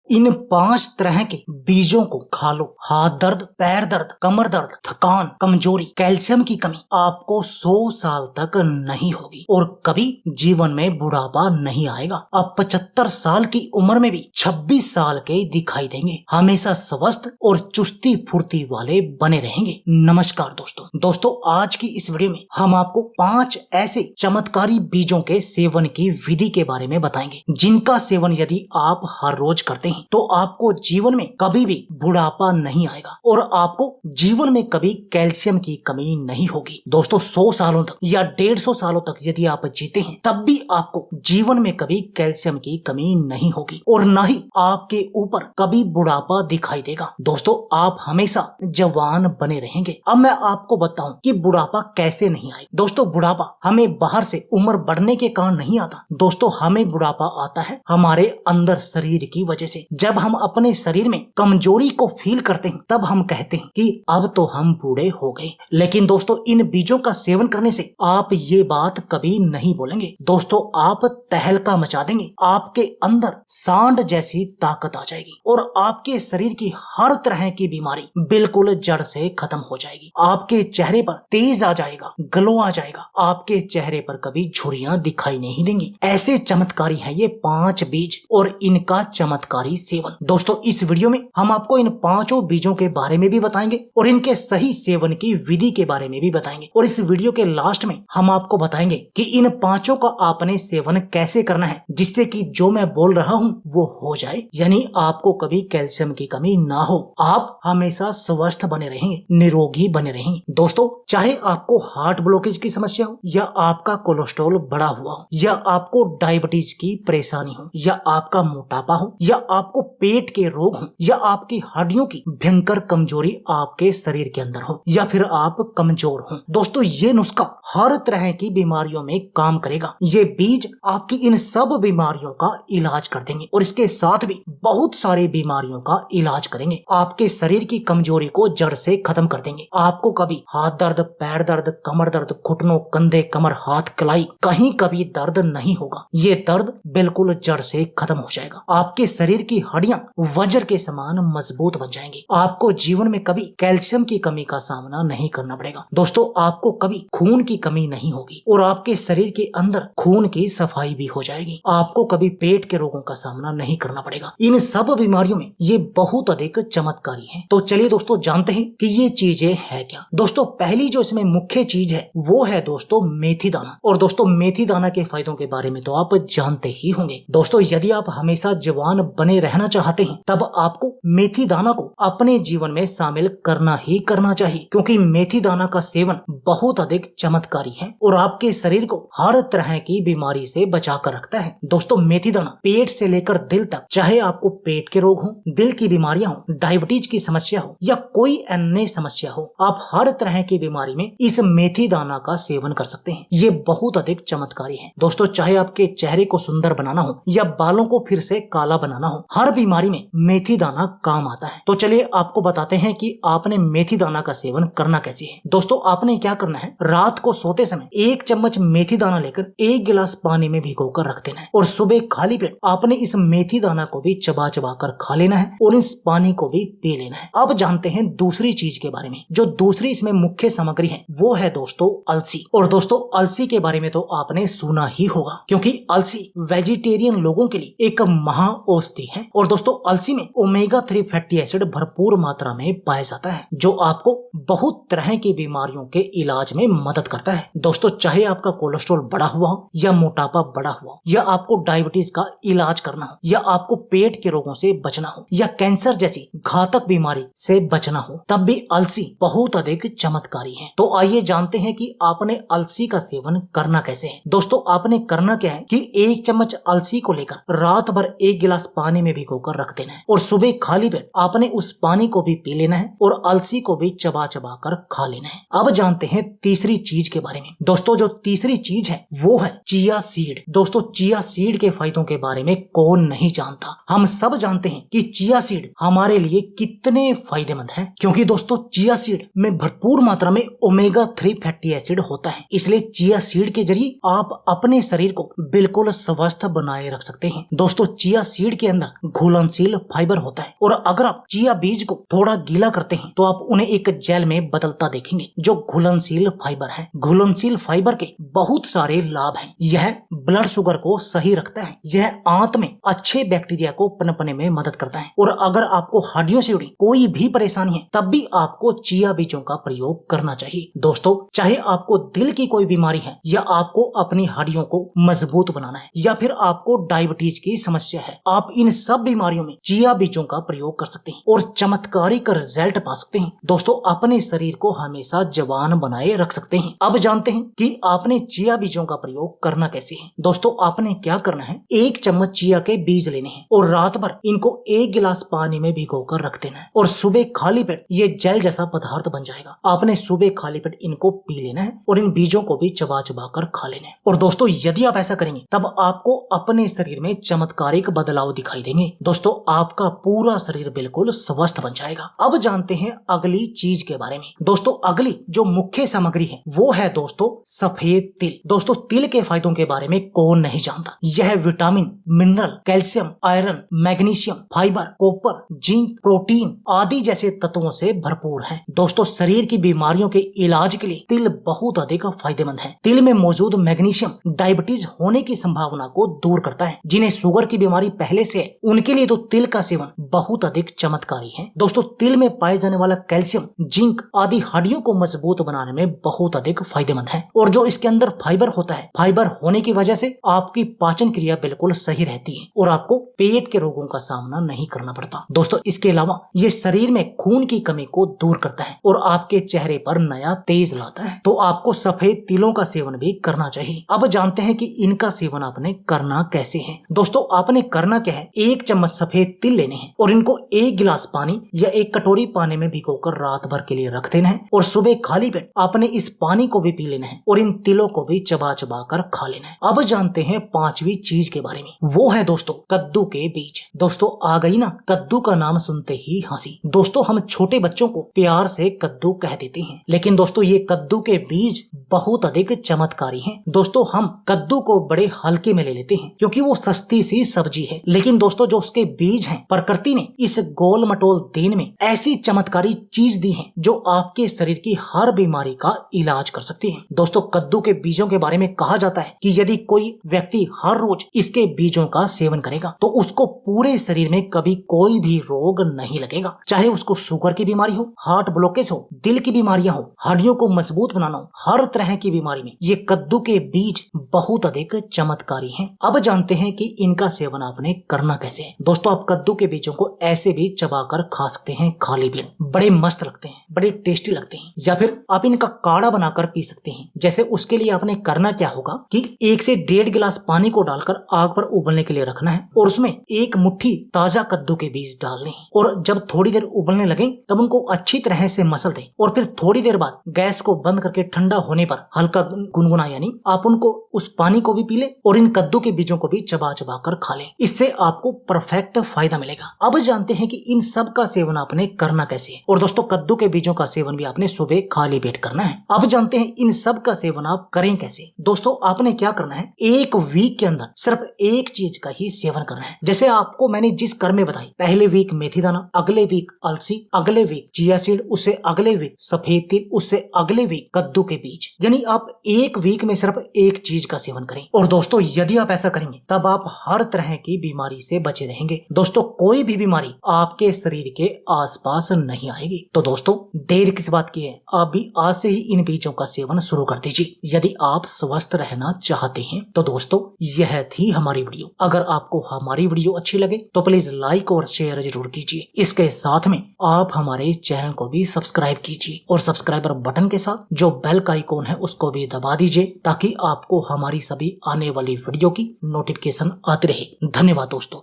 इन 5 तरह के बीजों को खा लो। हाथ दर्द, पैर दर्द, कमर दर्द, थकान, कमजोरी, कैल्शियम की कमी आपको 100 साल तक नहीं होगी और कभी जीवन में बुढ़ापा नहीं आएगा। आप 75 साल की उम्र में भी 26 साल के दिखाई देंगे। हमेशा स्वस्थ और चुस्ती फुर्ती वाले बने रहेंगे। नमस्कार दोस्तों, आज की इस वीडियो में हम आपको 5 ऐसे चमत्कारी बीजों के सेवन की विधि के बारे में बताएंगे, जिनका सेवन यदि आप हर रोज करते हैं तो आपको जीवन में कभी भी बुढ़ापा नहीं आएगा और आपको जीवन में कभी कैल्शियम की कमी नहीं होगी। दोस्तों 100 सालों तक या 150 सालों तक यदि आप जीते हैं तब भी आपको जीवन में कभी कैल्शियम की कमी नहीं होगी और न ही आपके ऊपर कभी बुढ़ापा दिखाई देगा। दोस्तों आप हमेशा जवान बने रहेंगे। अब मैं आपको बताऊं कि बुढ़ापा कैसे नहीं आएगा। दोस्तों बुढ़ापा हमें बाहर से उम्र बढ़ने के कारण नहीं आता। दोस्तों हमें बुढ़ापा आता है हमारे अंदर शरीर की वजह से। जब हम अपने शरीर में कमजोरी को फील करते हैं तब हम कहते हैं कि अब तो हम बूढ़े हो गए। लेकिन दोस्तों इन बीजों का सेवन करने से आप ये बात कभी नहीं बोलेंगे। दोस्तों आप तहलका मचा देंगे। आपके अंदर सांड जैसी ताकत आ जाएगी और आपके शरीर की हर तरह की बीमारी बिल्कुल जड़ से खत्म हो जाएगी। आपके चेहरे पर तेज आ जाएगा, ग्लो आ जाएगा। आपके चेहरे पर कभी झुर्रियां दिखाई नहीं देंगी। ऐसे चमत्कारी हैं ये 5 बीज और इनका चमत्कारी सेवन। दोस्तों इस वीडियो में हम आपको इन 5 बीजों के बारे में भी बताएंगे और इनके सही सेवन की विधि के बारे में भी बताएंगे और इस वीडियो के लास्ट में हम आपको बताएंगे कि इन 5 का आपने सेवन कैसे करना है जिससे कि जो मैं बोल रहा हूँ वो हो जाए, यानी आपको कभी कैल्शियम की कमी ना हो। आप हमेशा स्वस्थ बने रहेंगे, निरोगी बने रहेंगे। दोस्तों चाहे आपको हार्ट ब्लॉकेज की समस्या हो या आपका कोलेस्ट्रॉल बढ़ा हुआ हो या आपको डायबिटीज की परेशानी हो या आपका मोटापा हो या आपको पेट के रोग हो या आपकी हड्डियों की भयंकर कमजोरी आपके शरीर के अंदर हो या फिर आप कमजोर हो, दोस्तों ये नुस्खा हर तरह की बीमारियों में काम करेगा। ये बीज आपकी इन सब बीमारियों का इलाज कर देंगे और इसके साथ भी बहुत सारी बीमारियों का इलाज करेंगे। आपके शरीर की कमजोरी को जड़ से खत्म कर देंगे। आपको कभी हाथ दर्द, पैर दर्द, कमर दर्द, घुटनों, कंधे, कमर, हाथ, कलाई कहीं कभी दर्द नहीं होगा। ये दर्द बिल्कुल जड़ से खत्म हो जाएगा। आपके शरीर की हड्डियां वज्र के समान मजबूत बन जाएंगी। आपको जीवन में कभी कैल्शियम की कमी का सामना नहीं करना पड़ेगा। दोस्तों आपको कभी खून की कमी नहीं होगी और आपके शरीर के अंदर खून की सफाई भी हो जाएगी। आपको कभी पेट के रोगों का सामना नहीं करना पड़ेगा। इन सब बीमारियों में ये बहुत अधिक चमत्कारी है। तो चलिए दोस्तों जानते हैं कि ये चीजें है क्या। दोस्तों पहली जो इसमें मुख्य चीज है वो है दोस्तों मेथी दाना। और दोस्तों मेथी दाना के फायदों के बारे में तो आप जानते ही होंगे। दोस्तों यदि आप हमेशा जवान बने रहना चाहते हैं तब आपको मेथी दाना को अपने जीवन में शामिल करना ही करना चाहिए, क्योंकि मेथी दाना का सेवन बहुत अधिक चमत्कारी है और आपके शरीर को हर तरह की बीमारी से बचा कर रखता है। दोस्तों मेथी दाना पेट से लेकर दिल तक, चाहे आपको पेट के रोग हो, दिल की बीमारियां हो, डायबिटीज की समस्या हो या कोई अन्य समस्या हो, आप हर तरह की बीमारी में इस मेथी दाना का सेवन कर सकते हैं। ये बहुत अधिक चमत्कारी है। दोस्तों चाहे आपके चेहरे को सुंदर बनाना हो या बालों को फिर से काला बनाना हो, हर बीमारी में मेथी दाना काम आता है। तो चलिए आपको बताते हैं कि आपने मेथी दाना का सेवन करना कैसे है। दोस्तों आपने क्या करना है, रात को सोते समय 1 चम्मच मेथी दाना लेकर 1 गिलास पानी में भिगोकर रख देना है और सुबह खाली पेट आपने इस मेथी दाना को भी चबा चबा कर खा लेना है और इस पानी को भी पी लेना है। अब जानते हैं दूसरी चीज के बारे में। जो दूसरी इसमें मुख्य सामग्री है वो है दोस्तों अलसी। और दोस्तों अलसी के बारे में तो आपने सुना ही होगा, क्योंकि अलसी वेजिटेरियन लोगों के लिए एक महा औषधि है। और दोस्तों अलसी में ओमेगा 3 फैटी एसिड भरपूर मात्रा में पाया जाता है, जो आपको बहुत तरह की बीमारियों के इलाज में मदद करता है। दोस्तों चाहे आपका कोलेस्ट्रॉल बढ़ा हुआ हो या मोटापा बढ़ा हुआ हो या आपको डायबिटीज का इलाज करना हो या आपको पेट के रोगों से बचना हो या कैंसर जैसी घातक बीमारी से बचना हो, तब भी अलसी बहुत अधिक चमत्कारी है। तो आइए जानते हैं कि आपने अलसी का सेवन करना कैसे है। दोस्तों आपने करना क्या है कि 1 चम्मच अलसी को लेकर रात भर 1 गिलास पानी में भिगोकर रख देना है और सुबह खाली पेट आपने उस पानी को भी पी लेना है और अलसी को भी चबा चबा कर खा लेना है। अब जानते हैं तीसरी चीज के बारे में। दोस्तों जो तीसरी चीज है वो है चिया सीड। दोस्तों चिया सीड के फायदों के बारे में कौन नहीं जानता। हम सब जानते हैं कि चिया सीड हमारे लिए कितने फायदेमंद है, क्योंकि दोस्तों चिया सीड में भरपूर मात्रा में ओमेगा 3 फैटी एसिड होता है। इसलिए चिया सीड के जरिए आप अपने शरीर को बिल्कुल स्वस्थ बनाए रख सकते हैं। दोस्तों चिया सीड के अंदर घुलनशील फाइबर होता है। और अगर आप चिया बीज को थोड़ा गीला करते हैं तो आप उन्हें एक जेल में बदलता देखेंगे जो घुलनशील फाइबर है। घुलनशील फाइबर के बहुत सारे लाभ हैं। यह ब्लड शुगर को सही रखता है, यह आंत में अच्छे बैक्टीरिया को पनपने में मदद करता है। और अगर आपको हड्डियों से जुड़ी कोई भी परेशानी है तब भी आपको चिया बीजों का प्रयोग करना चाहिए। दोस्तों, चाहे आपको दिल की कोई बीमारी है या आपको अपनी हड्डियों को मजबूत बनाना है या फिर आपको डायबिटीज की समस्या है, आप इन सब बीमारियों में चिया बीजों का प्रयोग कर सकते हैं और चमत्कारिक रिजल्ट पा सकते हैं। दोस्तों, अपने शरीर को हमेशा जवान बनाए रख सकते हैं। अब जानते हैं कि आपने चिया बीजों का प्रयोग करना कैसे है। दोस्तों, आपने क्या करना है, 1 चम्मच चिया के बीज लेने हैं और रात भर इनको 1 गिलास पानी में भिगोकर रख देना है और सुबह खाली पेट ये जेल जैसा पदार्थ बन जाएगा। आपने सुबह खाली पेट इनको पी लेना है और इन बीजों को भी चबा चबा कर खा लेना है। और दोस्तों, यदि आप ऐसा करेंगे तब आपको अपने शरीर में चमत्कारिक बदलाव दिखाई देंगे। दोस्तों, आपका पूरा शरीर बिल्कुल स्वस्थ बन जाएगा। अब जानते हैं अगली चीज के बारे में। दोस्तों, अगली जो मुख्य सामग्री है वो है दोस्तों सफेद तिल। दोस्तों, तिल के फायदों के बारे में कौन नहीं जानता। यह vitamin, mineral, calcium, iron, magnesium, fibre, copper, zinc, protein आदि जैसे तत्वों से भरपूर है। दोस्तों, शरीर की बीमारियों के इलाज के लिए तिल बहुत अधिक फायदेमंद है। तिल में मौजूद मैग्नीशियम डायबिटीज होने की संभावना को दूर करता है। जिन्हें शुगर की बीमारी पहले से है उनके लिए तो तिल का सेवन बहुत अधिक चमत्कारी है। दोस्तों, तिल में पाए जाने वाला कैल्शियम, जिंक आदि हड्डियों को मजबूत बनाने में बहुत अधिक फायदेमंद है। और जो इसके अंदर फाइबर होता है, फाइबर होने की वजह से आपकी पाचन क्रिया बिल्कुल सही रहती है और आपको पेट के रोगों का सामना नहीं करना पड़ता। दोस्तों, इसके अलावा ये शरीर में खून की कमी को दूर करता है और आपके चेहरे पर नया तेज लाता है। तो आपको सफेद तिलों का सेवन भी करना चाहिए। अब जानते हैं कि इनका सेवन आपने करना कैसे है। दोस्तों, आपने करना क्या है, 1 चम्मच सफेद तिल लेने हैं और इनको 1 गिलास पानी या 1 कटोरी पानी में भिगोकर रात भर के लिए रख देना है और सुबह खाली पेट आपने इस पानी को भी पी लेना है और इन तिलों को भी चबा चबा कर खा लेना है। अब जानते हैं 5वीं चीज के बारे में, वो है दोस्तों कद्दू के बीज। दोस्तों, आ गई ना कद्दू का नाम सुनते ही हंसी। दोस्तों, हम छोटे बच्चों को प्यार से कद्दू कह देते हैं, लेकिन दोस्तों ये कद्दू के बीज बहुत अधिक चमत्कारी हैं। दोस्तों, हम कद्दू को बड़े हल्के में ले लेते हैं क्योंकि वो सस्ती सी सब्जी है, लेकिन दोस्तों जो उसके बीज हैं, प्रकृति ने इस गोल मटोल दिन में ऐसी चमत्कारी चीज दी है जो आपके शरीर की हर बीमारी का इलाज कर सकती है। दोस्तों, कद्दू के बीजों के बारे में कहा जाता है कि यदि कोई व्यक्ति हर रोज इसके बीजों का सेवन करेगा तो उसको पूरे शरीर में कभी कोई भी रोग नहीं लगेगा। चाहे उसको शुगर की बीमारी हो, हार्ट ब्लॉकेज हो, दिल की बीमारियां हो, हड्डियों को मजबूत बनाना हो, हर तरह की बीमारी में ये कद्दू के बीज बहुत अधिक चमत्कारी हैं। अब जानते हैं कि इनका सेवन आपने करना कैसे है। दोस्तों, आप कद्दू के बीजों को ऐसे भी चबाकर खा सकते हैं खाली पेट, बड़े मस्त लगते हैं, बड़े टेस्टी लगते हैं। या फिर आप इनका काढ़ा बनाकर पी सकते हैं। जैसे उसके लिए आपने करना क्या होगा कि 1 से 1.5 गिलास पानी को डालकर आग पर उबलने के लिए रखना है और उसमें 1 मुट्ठी ताजा कद्दू के बीज डालने हैं और जब थोड़ी देर उबलने लगे तब उनको अच्छी तरह से मसल दें और फिर थोड़ी देर बाद गैस को बंद करके ठंडा होने पर हल्का गुनगुना यानी आप उनको उस पानी को भी पी ले और इन कद्दू के बीजों को भी चबा चबा कर खा लें। इससे आपको परफेक्ट फायदा मिलेगा। अब जानते हैं कि इन सब का सेवन आपने करना कैसे है। और दोस्तों, कद्दू के बीजों का सेवन भी आपने सुबह खाली पेट करना है। अब जानते हैं इन सब का सेवन आप करें कैसे। दोस्तों, आपने क्या करना है, 1 वीक के अंदर सिर्फ एक चीज का ही सेवन करना है। जैसे आपको मैंने जिस कर में बताई, पहले वीक मेथी दाना, अगले वीक अलसी, अगले वीक चिया सीड, उससे अगले वीक सफेद तिल, उससे अगले वीक कद्दू के बीज। यानी आप 1 वीक में सिर्फ एक चीज का सेवन करें। और दोस्तों, यदि आप ऐसा करेंगे तब आप हर तरह की बीमारी से बचे रहेंगे। दोस्तों, कोई भी बीमारी आपके शरीर के आसपास नहीं आएगी। तो दोस्तों, देर किस बात की है, आप भी आज से ही इन बीजों का सेवन शुरू कर दीजिए यदि आप स्वस्थ रहना चाहते हैं। तो दोस्तों, यह थी हमारी वीडियो। अगर आपको हमारी वीडियो अच्छी लगे तो प्लीज लाइक और शेयर जरूर कीजिए। इसके साथ में आप हमारे चैनल को भी सब्सक्राइब कीजिए और सब्सक्राइबर बटन के साथ जो बेल का आइकॉन है उसको भी दबा दीजिए ताकि आपको हमारी सभी आने वाली वीडियो की नोटिफिकेशन आती रहे। धन्यवाद दोस्तों।